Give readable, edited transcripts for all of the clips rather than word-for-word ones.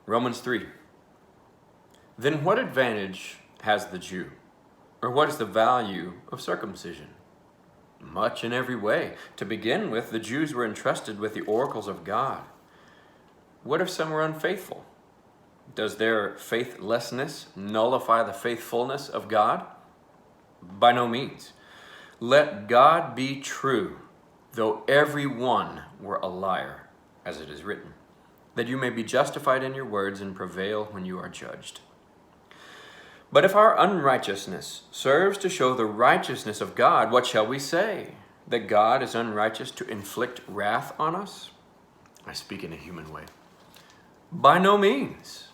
Romans 3. Then what advantage has the Jew? Or what is the value of circumcision? Much in every way. To begin with, the Jews were entrusted with the oracles of God. What if some were unfaithful? Does their faithlessness nullify the faithfulness of God? By no means. Let God be true, though every one were a liar, as it is written, that you may be justified in your words and prevail when you are judged. But if our unrighteousness serves to show the righteousness of God, what shall we say? That God is unrighteous to inflict wrath on us? I speak in a human way. By no means.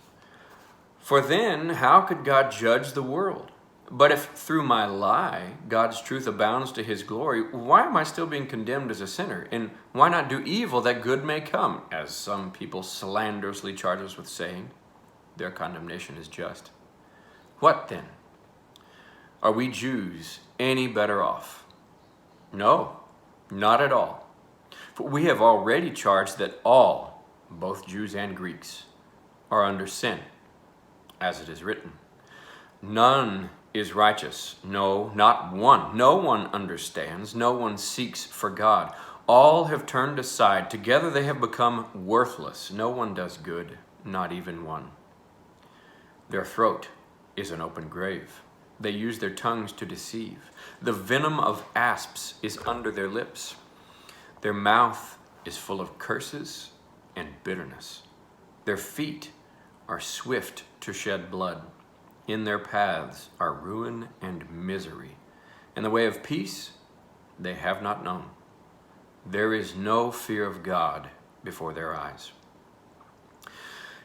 For then, how could God judge the world? But if through my lie, God's truth abounds to his glory, why am I still being condemned as a sinner? And why not do evil that good may come, as some people slanderously charge us with saying? Their condemnation is just. What then? Are we Jews any better off? No, not at all. For we have already charged that all, both Jews and Greeks, are under sin, as it is written. None is righteous, no, not one. No one understands, no one seeks for God. All have turned aside, together they have become worthless. No one does good, not even one. Their throat is an open grave. They use their tongues to deceive. The venom of asps is under their lips. Their mouth is full of curses and bitterness. Their feet are swift to shed blood. In their paths are ruin and misery. In the way of peace they have not known. There is no fear of God before their eyes.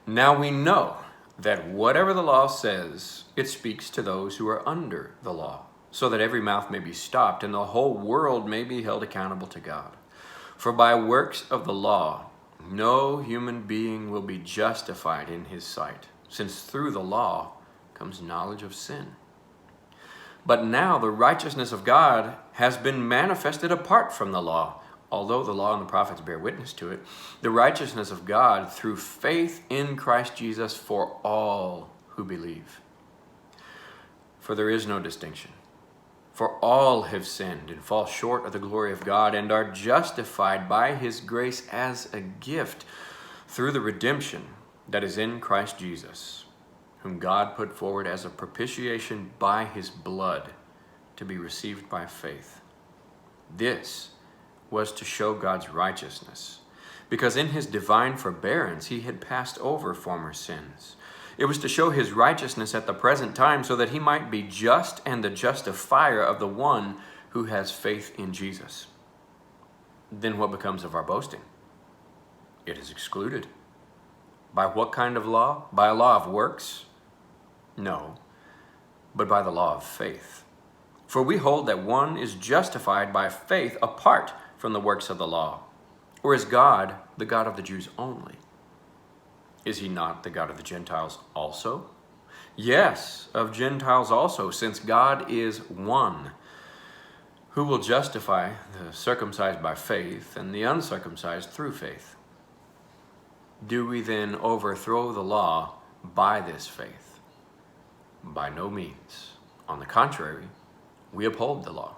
Now we know that whatever the law says, it speaks to those who are under the law, so that every mouth may be stopped and the whole world may be held accountable to God. For by works of the law, no human being will be justified in his sight, since through the law comes knowledge of sin. But now the righteousness of God has been manifested apart from the law, although the law and the prophets bear witness to it, the righteousness of God through faith in Christ Jesus for all who believe. For there is no distinction. For all have sinned and fall short of the glory of God and are justified by his grace as a gift through the redemption that is in Christ Jesus, whom God put forward as a propitiation by his blood to be received by faith. This was to show God's righteousness, because in his divine forbearance he had passed over former sins. It was to show his righteousness at the present time, so that he might be just and the justifier of the one who has faith in Jesus. Then what becomes of our boasting? It is excluded. By what kind of law? By a law of works? No, but by the law of faith. For we hold that one is justified by faith apart from the works of the law. Or is God the God of the Jews only? Is he not the God of the Gentiles also? Yes, of Gentiles also, since God is one, who will justify the circumcised by faith and the uncircumcised through faith. Do we then overthrow the law by this faith? By no means. On the contrary, we uphold the law.